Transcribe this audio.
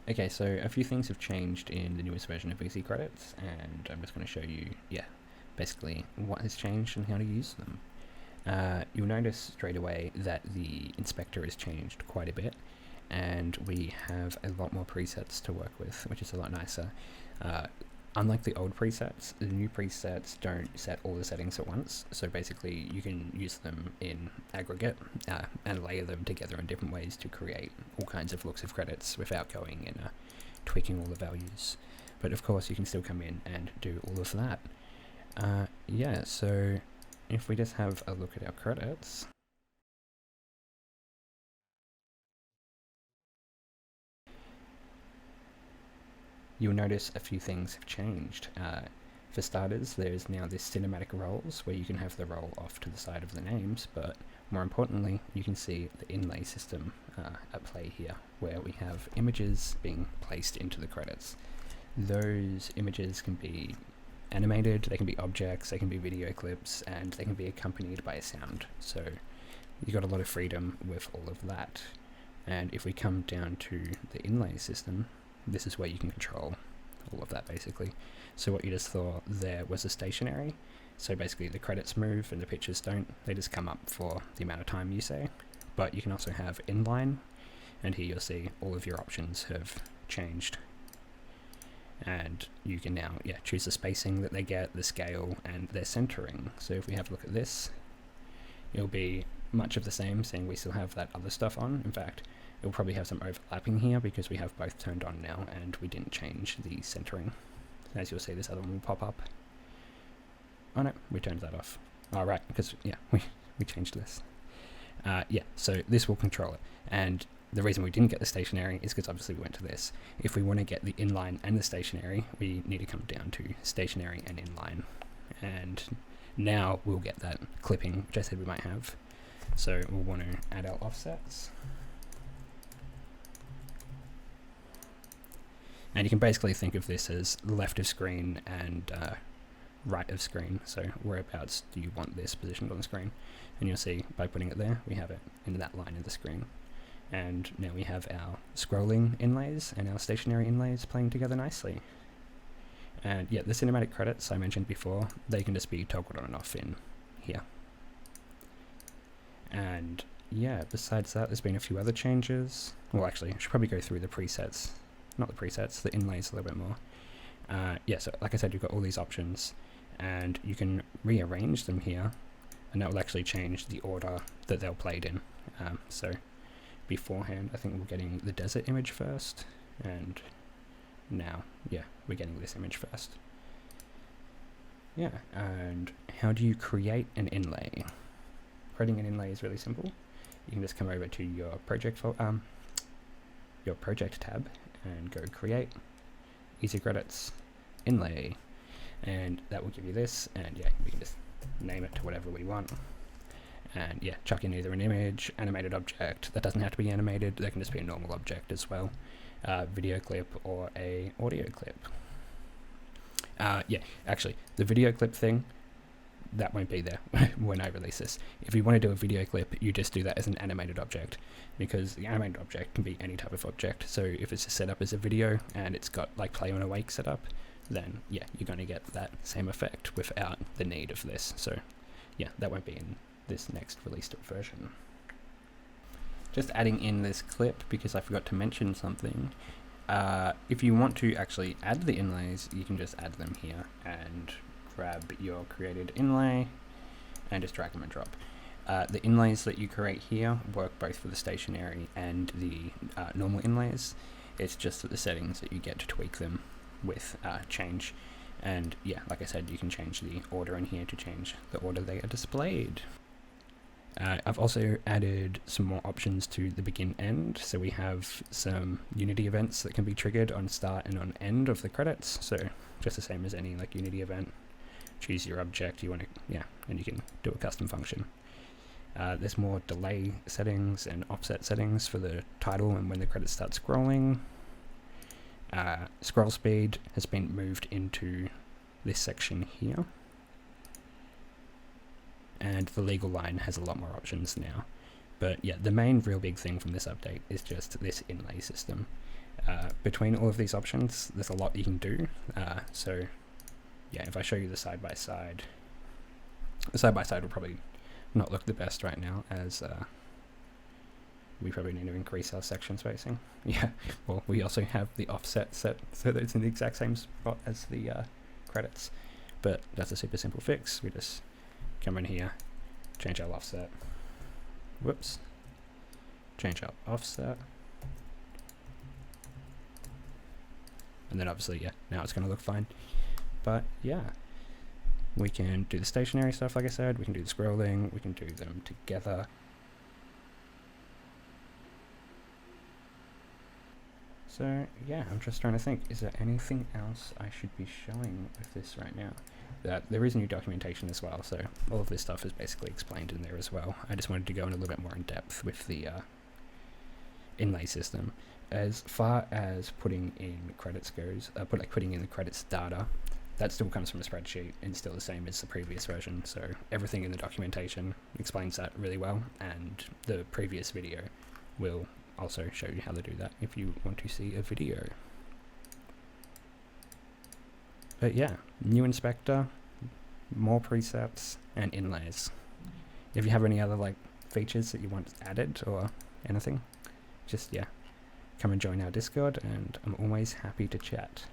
Okay, so a few things have changed in the newest version of Easy Credits, and I'm just going to show you, basically what has changed and how to use them. You'll notice straight away that the inspector has changed quite a bit, and we have a lot more presets to work with, which is a lot nicer. Unlike the old presets, the new presets don't set all the settings at once, so basically you can use them in aggregate and layer them together in different ways to create all kinds of looks of credits without going and tweaking all the values. But of course you can still come in and do all of that. So if we just have a look at our credits, you'll notice a few things have changed. For starters, there's now this cinematic roles where you can have the role off to the side of the names, but more importantly, you can see the inlay system at play here, where we have images being placed into the credits. Those images can be animated, they can be objects, they can be video clips, and they can be accompanied by a sound. So you've got a lot of freedom with all of that. And if we come down to the inlay system, this is where you can control all of that basically. So what you just saw there was a stationary. So basically the credits move and the pictures don't. They just come up for the amount of time you say. But you can also have inline, and here you'll see all of your options have changed. And you can now choose the spacing that they get, the scale, and their centering. So if we have a look at this, it'll be much of the same, seeing we still have that other stuff on. In fact, it'll probably have some overlapping here because we have both turned on now and we didn't change the centering. As you'll see, this other one will pop up. Oh no, we turned that off. Oh right, because we changed this. So this will control it. And the reason we didn't get the stationary is because obviously we went to this. If we want to get the inline and the stationary, we need to come down to stationary and inline. And now we'll get that clipping, which I said we might have. So we'll want to add our offsets. And you can basically think of this as left of screen and right of screen. So whereabouts do you want this positioned on the screen? And you'll see by putting it there, we have it in that line of the screen. And now we have our scrolling inlays and our stationary inlays playing together nicely. And the cinematic credits I mentioned before, they can just be toggled on and off in here. And besides that, there's been a few other changes. Well, actually, I should probably go through the presets. Not the presets, the inlays a little bit more. So like I said, you've got all these options, and you can rearrange them here, and that will actually change the order that they're played in. So beforehand, I think we're getting the desert image first, and now, we're getting this image first. And how do you create an inlay? Creating an inlay is really simple. You can just come over to your project tab and go create, easy credits, inlay, and that will give you this. And we can just name it to whatever we want. And chuck in either an image, animated object. That doesn't have to be animated, that can just be a normal object as well. Video clip or a audio clip. Actually, the video clip thing, that won't be there when I release this. If you want to do a video clip, you just do that as an animated object, because the animated object can be any type of object. So if it's set up as a video and it's got like play on awake set up, then you're going to get that same effect without the need of this. So that won't be in this next released version. Just adding in this clip because I forgot to mention something. If you want to actually add the inlays, you can just add them here and grab your created inlay and just drag them and drop. The inlays that you create here work both for the stationary and the normal inlays. It's just that the settings that you get to tweak them with change. And like I said, you can change the order in here to change the order they are displayed. I've also added some more options to the begin end. So we have some Unity events that can be triggered on start and on end of the credits. So just the same as any like Unity event. Choose your object you want to, and you can do a custom function. There's more delay settings and offset settings for the title and when the credits start scrolling. Scroll speed has been moved into this section here. And the legal line has a lot more options now. But the main real big thing from this update is just this inlay system. Between all of these options, there's a lot you can do. So yeah, if I show you the side-by-side, the side-by-side will probably not look the best right now, as we probably need to increase our section spacing. Yeah, well, we also have the offset set so that it's in the exact same spot as the credits, but that's a super simple fix. We just come in here, change our offset, whoops, change our offset, and then obviously, yeah, now it's going to look fine. But yeah, we can do the stationary stuff, like I said, we can do the scrolling, we can do them together. So yeah, I'm just trying to think, is there anything else I should be showing with this right now? There is new documentation as well, so all of this stuff is basically explained in there as well. I just wanted to go in a little bit more in depth with the inlay system. As far as putting in credits goes, putting in the credits data, that still comes from a spreadsheet and still the same as the previous version, so everything in the documentation explains that really well, and the previous video will also show you how to do that if you want to see a video. But yeah, new inspector, more presets, and inlays. If you have any other like features that you want added or anything, just yeah, come and join our Discord, and I'm always happy to chat.